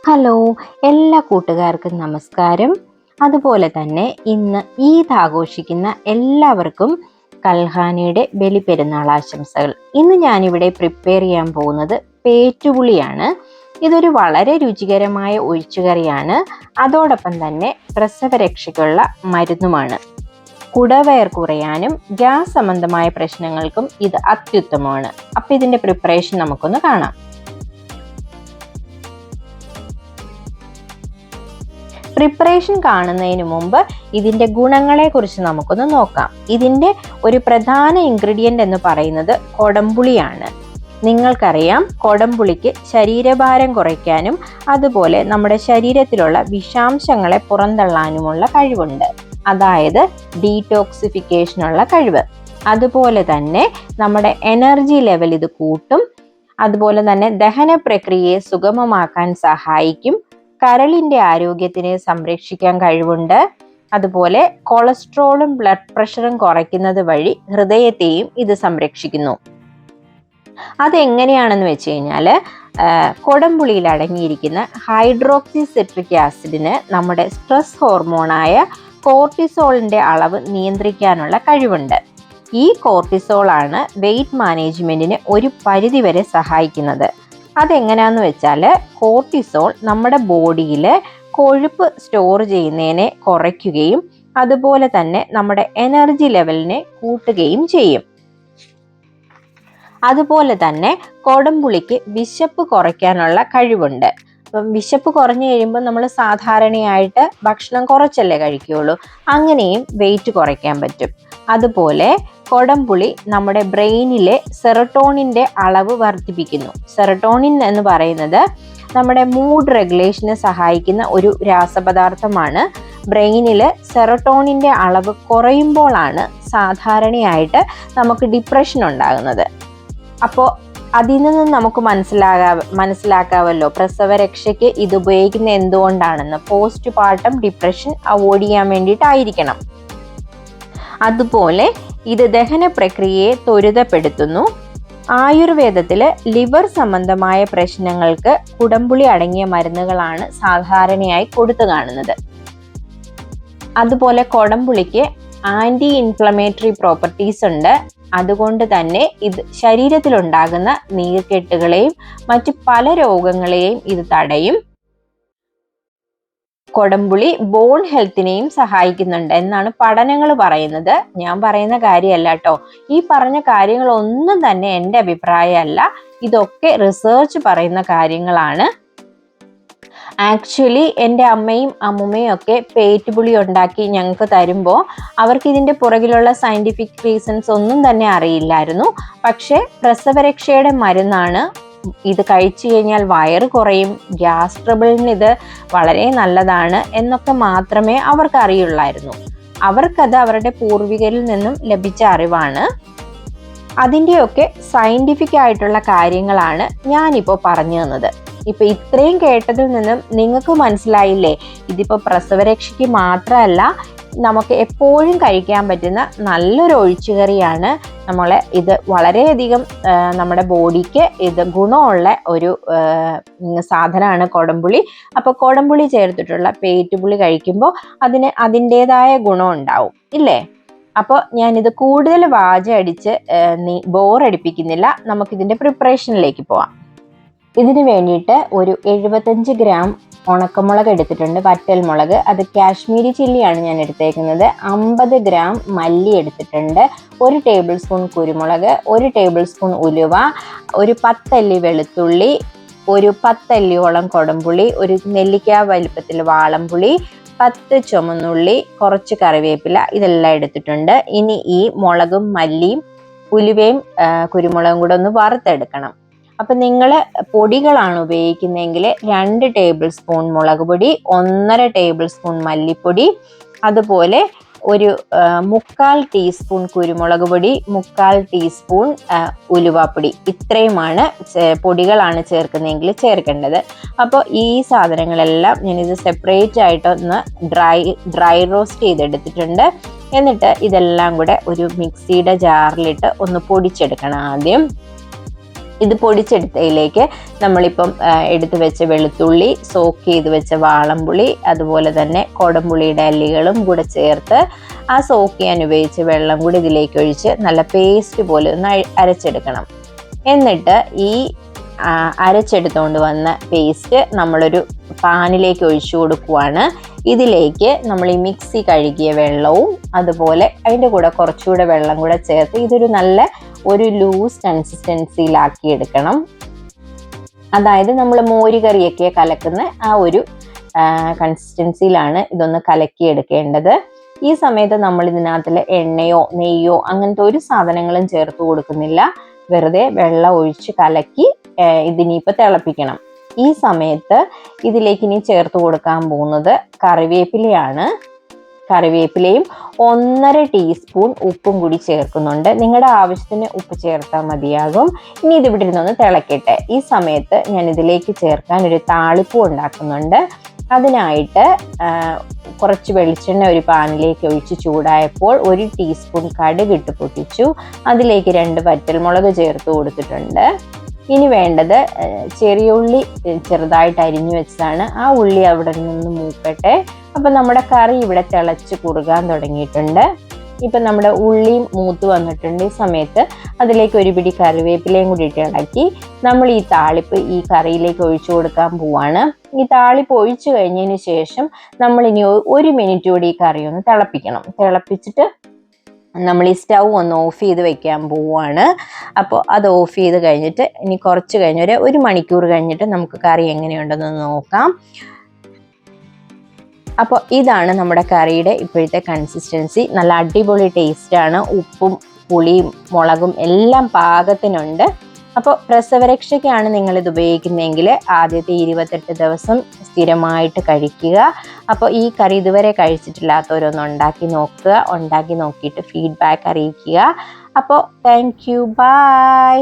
Hello, എല്ലാ കൂട്ടുകാർക്കും നമസ്കാരം. അതുപോലെ തന്നെ ഇന്ന് ഈദ് ആഘോഷിക്കുന്ന എല്ലാവർക്കും കൽഹാനിയുടെ ബലിപ്പെരുന്നാൾ ആശംസകൾ. ഇന്ന് ഞാനിവിടെ പ്രിപ്പയർ ചെയ്യാൻ പോകുന്നത് പേറ്റുപുളിയാണ്. ഇതൊരു വളരെ രുചികരമായ ഒഴിച്ചുകറിയാണ്. അതോടൊപ്പം തന്നെ പ്രസവരക്ഷയ്ക്കുള്ള മരുന്നുമാണ്. കുടവയർ കുറയാനും ഗ്യാസ് സംബന്ധമായ പ്രശ്നങ്ങൾക്കും ഇത് അത്യുത്തമമാണ്. അപ്പം ഇതിൻ്റെ പ്രിപ്പറേഷൻ നമുക്കൊന്ന് കാണാം. പ്രിപ്പറേഷൻ കാണുന്നതിന് മുമ്പ് ഇതിൻ്റെ ഗുണങ്ങളെക്കുറിച്ച് നമുക്കൊന്ന് നോക്കാം. ഇതിൻ്റെ ഒരു പ്രധാന ഇൻഗ്രീഡിയൻ്റ് എന്ന് പറയുന്നത് കൊടംപുളിയാണ്. നിങ്ങൾക്കറിയാം, കൊടംപുളിക്ക് ശരീരഭാരം കുറയ്ക്കാനും അതുപോലെ നമ്മുടെ ശരീരത്തിലുള്ള വിഷാംശങ്ങളെ പുറന്തള്ളാനുമുള്ള കഴിവുണ്ട്. അതായത് ഡീടോക്സിഫിക്കേഷനുള്ള കഴിവ്. അതുപോലെ തന്നെ നമ്മുടെ എനർജി ലെവൽ ഇത് കൂട്ടും. അതുപോലെ തന്നെ ദഹന പ്രക്രിയയെ സുഗമമാക്കാൻ സഹായിക്കും. കരളിൻ്റെ ആരോഗ്യത്തിനെ സംരക്ഷിക്കാൻ കഴിവുണ്ട്. അതുപോലെ കൊളസ്ട്രോളും ബ്ലഡ് പ്രഷറും കുറയ്ക്കുന്നത് വഴി ഹൃദയത്തെയും ഇത് സംരക്ഷിക്കുന്നു. അതെങ്ങനെയാണെന്ന് വെച്ച് കഴിഞ്ഞാൽ, കൊടംപുളിയിൽ അടങ്ങിയിരിക്കുന്ന ഹൈഡ്രോക്സി സിട്രിക് ആസിഡിന് നമ്മുടെ സ്ട്രെസ് ഹോർമോണായ കോർട്ടിസോളിൻ്റെ അളവ് നിയന്ത്രിക്കാനുള്ള കഴിവുണ്ട്. ഈ കോർട്ടിസോളാണ് വെയിറ്റ് മാനേജ്മെൻറ്റിന് ഒരു പരിധിവരെ സഹായിക്കുന്നത്. അതെങ്ങനെയാന്ന് വെച്ചാൽ, കോർട്ടിസോൾ നമ്മുടെ ബോഡിയിൽ കൊഴുപ്പ് സ്റ്റോർ ചെയ്യുന്നതിനെ കുറയ്ക്കുകയും അതുപോലെ തന്നെ നമ്മുടെ എനർജി ലെവലിനെ കൂട്ടുകയും ചെയ്യും. അതുപോലെ തന്നെ കൊടംപുളിക്ക് വിശപ്പ് കുറയ്ക്കാനുള്ള കഴിവുണ്ട്. അപ്പം വിശപ്പ് കുറഞ്ഞു കഴിയുമ്പോൾ നമ്മൾ സാധാരണയായിട്ട് ഭക്ഷണം കുറച്ചല്ലേ കഴിക്കുകയുള്ളൂ. അങ്ങനെയും വെയിറ്റ് കുറയ്ക്കാൻ പറ്റും. അതുപോലെ കൊടംപുളി നമ്മുടെ ബ്രെയിനിലെ സെറട്ടോണിൻ്റെ അളവ് വർദ്ധിപ്പിക്കുന്നു. സെറട്ടോണിൻ എന്ന് പറയുന്നത് നമ്മുടെ മൂഡ് റെഗുലേഷന് സഹായിക്കുന്ന ഒരു രാസപദാർത്ഥമാണ്. ബ്രെയിനിൽ സെറട്ടോണിൻ്റെ അളവ് കുറയുമ്പോഴാണ് സാധാരണയായിട്ട് നമുക്ക് ഡിപ്രഷൻ ഉണ്ടാകുന്നത്. അപ്പോൾ അതിൽ നിന്ന് നമുക്ക് മനസ്സിലാക്കാമല്ലോ പ്രസവരക്ഷയ്ക്ക് ഇത് ഉപയോഗിക്കുന്ന എന്തുകൊണ്ടാണെന്ന്. പോസ്റ്റ് പാർട്ടം ഡിപ്രഷൻ അവോയ്ഡ് ചെയ്യാൻ വേണ്ടിയിട്ടായിരിക്കണം. അതുപോലെ ഇത് ദഹന പ്രക്രിയയെ ത്വരിതപ്പെടുത്തുന്നു. ആയുർവേദത്തിൽ ലിവർ സംബന്ധമായ പ്രശ്നങ്ങൾക്ക് കുടംപുളി അടങ്ങിയ മരുന്നുകളാണ് സാധാരണയായി കൊടുത്തു കാണുന്നത്. അതുപോലെ കൊടംപുളിക്ക് ആൻറ്റി ഇൻഫ്ലമേറ്ററി പ്രോപ്പർട്ടീസ് ഉണ്ട്. അതുകൊണ്ട് തന്നെ ഇത് ശരീരത്തിലുണ്ടാകുന്ന നീർക്കെട്ടുകളെയും മറ്റു പല രോഗങ്ങളെയും ഇത് തടയും. കൊടംപുളി ബോൺ ഹെൽത്തിനെയും സഹായിക്കുന്നുണ്ട് എന്നാണ് പഠനങ്ങൾ പറയുന്നത്. ഞാൻ പറയുന്ന കാര്യമല്ല കേട്ടോ. ഈ പറഞ്ഞ കാര്യങ്ങളൊന്നും തന്നെ എൻ്റെ അഭിപ്രായമല്ല. ഇതൊക്കെ റിസർച്ച് പറയുന്ന കാര്യങ്ങളാണ്. ആക്ച്വലി എൻ്റെ അമ്മയും അമ്മുമ്മയും ഒക്കെ പേറ്റുപുളി ഉണ്ടാക്കി ഞങ്ങൾക്ക് തരുമ്പോൾ അവർക്ക് ഇതിൻ്റെ പുറകിലുള്ള സയൻറ്റിഫിക് റീസൺസ് ഒന്നും തന്നെ അറിയില്ലായിരുന്നു. പക്ഷേ പ്രസവരക്ഷയുടെ മരുന്നാണ്, ഇത് കഴിച്ചു കഴിഞ്ഞാൽ വയറ് കുറയും, ഗ്യാസ് ട്രബിളിന് ഇത് വളരെ നല്ലതാണ് എന്നൊക്കെ മാത്രമേ അവർക്ക് അറിയുള്ളായിരുന്നു. അവർക്കത് അവരുടെ പൂർവികരിൽ നിന്നും ലഭിച്ച അറിവാണ്. അതിൻ്റെയൊക്കെ സയൻറ്റിഫിക് ആയിട്ടുള്ള കാര്യങ്ങളാണ് ഞാനിപ്പോൾ പറഞ്ഞു തന്നത്. ഇപ്പം ഇത്രയും കേട്ടതിൽ നിന്നും നിങ്ങൾക്ക് മനസ്സിലായില്ലേ, ഇതിപ്പോൾ പ്രസവരക്ഷയ്ക്ക് മാത്രമല്ല നമുക്ക് എപ്പോഴും കഴിക്കാൻ പറ്റുന്ന നല്ലൊരു ഒഴിച്ചുകറിയാണ്. ഇത് വളരെയധികം നമ്മുടെ ബോഡിക്ക് ഇത് ഗുണമുള്ള ഒരു സാധനമാണ് കൊടംപുളി. അപ്പോൾ കൊടംപുളി ചേർത്തിട്ടുള്ള പേറ്റുപുളി കഴിക്കുമ്പോൾ അതിന് അതിൻ്റേതായ ഗുണം ഉണ്ടാവും ഇല്ലേ? അപ്പോൾ ഞാനിത് കൂടുതൽ വാചടിച്ച് ബോറടിപ്പിക്കുന്നില്ല. നമുക്കിതിൻ്റെ പ്രിപ്പറേഷനിലേക്ക് പോവാം. ഇതിന് വേണ്ടിയിട്ട് ഒരു 75 ഗ്രാം ഉണക്കമുളക് എടുത്തിട്ടുണ്ട്, വറ്റൽ മുളക്. അത് കാശ്മീരി ചില്ലിയാണ് ഞാൻ എടുത്തേക്കുന്നത്. 50 ഗ്രാം മല്ലി എടുത്തിട്ടുണ്ട്, 1 ടേബിൾ സ്പൂൺ കുരുമുളക്, 1 ടേബിൾ സ്പൂൺ ഉലുവ, ഒരു 10 അല്ലി വെളുത്തുള്ളി, ഒരു 10 അല്ലിയോളം കൊടംപുളി, ഒരു നെല്ലിക്ക വലുപ്പത്തിൽ വാളംപുളി, 10 ചുമന്നുള്ളി, കുറച്ച് കറിവേപ്പില, ഇതെല്ലാം എടുത്തിട്ടുണ്ട്. ഇനി ഈ മുളകും മല്ലിയും ഉലുവയും കുരുമുളകും കൂടെ ഒന്ന് വറുത്തെടുക്കണം. അപ്പം നിങ്ങൾ പൊടികളാണ് ഉപയോഗിക്കുന്നതെങ്കിൽ 2 ടേബിൾ സ്പൂൺ മുളക് പൊടി, 1.5 ടേബിൾ സ്പൂൺ മല്ലിപ്പൊടി, അതുപോലെ ഒരു 3/4 ടീസ്പൂൺ കുരുമുളക് പൊടി, 3/4 ടീസ്പൂൺ ഉലുവാപ്പൊടി. ഇത്രയുമാണ് പൊടികളാണ് ചേർക്കുന്നതെങ്കിൽ ചേർക്കേണ്ടത്. അപ്പോൾ ഈ സാധനങ്ങളെല്ലാം ഞാനിത് സെപ്പറേറ്റ് ആയിട്ടൊന്ന് ഡ്രൈ റോസ്റ്റ് ചെയ്തെടുത്തിട്ടുണ്ട്. എന്നിട്ട് ഇതെല്ലാം കൂടെ ഒരു മിക്സിയുടെ ജാറിലിട്ട് ഒന്ന് പൊടിച്ചെടുക്കണം ആദ്യം. ഇത് പൊടിച്ചെടുത്തതിലേക്ക് നമ്മളിപ്പം എടുത്തു വെച്ച വെളുത്തുള്ളി, സോക്ക് ചെയ്ത് വെച്ച വാളംപുളി, അതുപോലെ തന്നെ കുടംപുളിയുടെ അല്ലികളും കൂടെ ചേർത്ത് ആ സോക്ക് ചെയ്യാൻ ഉപയോഗിച്ച വെള്ളം കൂടി ഇതിലേക്ക് ഒഴിച്ച് നല്ല പേസ്റ്റ് പോലെ ഒന്ന് അരച്ചെടുക്കണം. എന്നിട്ട് ഈ അരച്ചെടുത്തുകൊണ്ട് വന്ന പേസ്റ്റ് നമ്മളൊരു പാനിലേക്ക് ഒഴിച്ചു കൊടുക്കുവാണ്. ഇതിലേക്ക് നമ്മൾ ഈ മിക്സി കഴുകിയ വെള്ളവും അതുപോലെ അതിൻ്റെ കൂടെ കുറച്ചുകൂടെ വെള്ളം കൂടെ ചേർത്ത് ഇതൊരു നല്ല ഒരു ലൂസ് കൺസിസ്റ്റൻസിയിലാക്കി എടുക്കണം. അതായത് നമ്മൾ മോരുകറിയൊക്കെ കലക്കുന്ന ആ ഒരു കൺസിസ്റ്റൻസിയിലാണ് ഇതൊന്ന് കലക്കി എടുക്കേണ്ടത്. ഈ സമയത്ത് നമ്മൾ ഇതിനകത്തിൽ എണ്ണയോ നെയ്യോ അങ്ങനത്തെ ഒരു സാധനങ്ങളും ചേർത്ത് കൊടുക്കുന്നില്ല. വെറുതെ വെള്ളം ഒഴിച്ച് കലക്കി ഇതിനിപ്പോൾ തിളപ്പിക്കണം. ഈ സമയത്ത് ഇതിലേക്ക് ഇനി ചേർത്ത് കൊടുക്കാൻ പോകുന്നത് കറിവേപ്പിലയാണ്. കറിവേപ്പിലയും 1.5 ടീസ്പൂൺ ഉപ്പും കൂടി ചേർക്കുന്നുണ്ട്. നിങ്ങളുടെ ആവശ്യത്തിന് ഉപ്പ് ചേർത്താൽ മതിയാകും. ഇനി ഇത് ഇവിടെ ഇരുന്നൊന്ന് തിളക്കട്ടെ. ഈ സമയത്ത് ഞാൻ ഇതിലേക്ക് ചേർക്കാൻ ഒരു താളിപ്പ് ഉണ്ടാക്കുന്നുണ്ട്. അതിനായിട്ട് കുറച്ച് വെളിച്ചെണ്ണ ഒരു പാനിലേക്ക് ഒഴിച്ച് ചൂടായപ്പോൾ 1 ടീസ്പൂൺ കടുക് ഇട്ട് പൊട്ടിച്ചു. അതിലേക്ക് 2 വറ്റൽമുളക് ചേർത്ത് കൊടുത്തിട്ടുണ്ട്. ഇനി വേണ്ടത് ചെറിയ ഉള്ളി ചെറുതായിട്ട് അരിഞ്ഞു വെച്ചതാണ്. ആ ഉള്ളി അവിടെ നിന്ന് മൂക്കട്ടെ. അപ്പം നമ്മുടെ കറി ഇവിടെ തിളച്ച് കുറുകാൻ തുടങ്ങിയിട്ടുണ്ട്. ഇപ്പം നമ്മുടെ ഉള്ളിയും മൂത്ത് വന്നിട്ടുണ്ട്. ഈ സമയത്ത് അതിലേക്ക് ഒരു പിടി കറിവേപ്പിലയും കൂടി ഇട്ട് ഇളക്കി നമ്മൾ ഈ താളിപ്പ് ഈ കറിയിലേക്ക് ഒഴിച്ചു കൊടുക്കാൻ പോവാണ്. ഈ താളിപ്പ് ഒഴിച്ചു കഴിഞ്ഞതിന് ശേഷം നമ്മളിനി 1 മിനിറ്റ് കൂടി ഈ കറി ഒന്ന് തിളപ്പിക്കണം. തിളപ്പിച്ചിട്ട് നമ്മൾ ഈ സ്റ്റൗ ഒന്ന് ഓഫ് ചെയ്ത് വെക്കാൻ പോവുകയാണ്. അപ്പോൾ അത് ഓഫ് ചെയ്ത് കഴിഞ്ഞിട്ട് ഇനി കുറച്ച് കഴിഞ്ഞ് 1 മണിക്കൂർ കഴിഞ്ഞിട്ട് നമുക്ക് കറി എങ്ങനെയുണ്ടെന്ന് നോക്കാം. അപ്പോൾ ഇതാണ് നമ്മുടെ കറിയുടെ ഇപ്പോഴത്തെ കൺസിസ്റ്റൻസി. നല്ല അടിപൊളി ടേസ്റ്റാണ്. ഉപ്പും പുളിയും മുളകും എല്ലാം പാകത്തിനുണ്ട്. അപ്പോൾ പ്രസവരക്ഷയ്ക്കാണ് നിങ്ങളിത് ഉപയോഗിക്കുന്നതെങ്കിൽ ആദ്യത്തെ 28 ദിവസം സ്ഥിരമായിട്ട് കഴിക്കുക. അപ്പോൾ ഈ കറി ഇതുവരെ കഴിച്ചിട്ടില്ലാത്തവരൊന്ന് ഉണ്ടാക്കി നോക്കുക. ഉണ്ടാക്കി നോക്കിയിട്ട് ഫീഡ്ബാക്ക് അറിയിക്കുക. അപ്പോൾ താങ്ക് യു, ബൈ.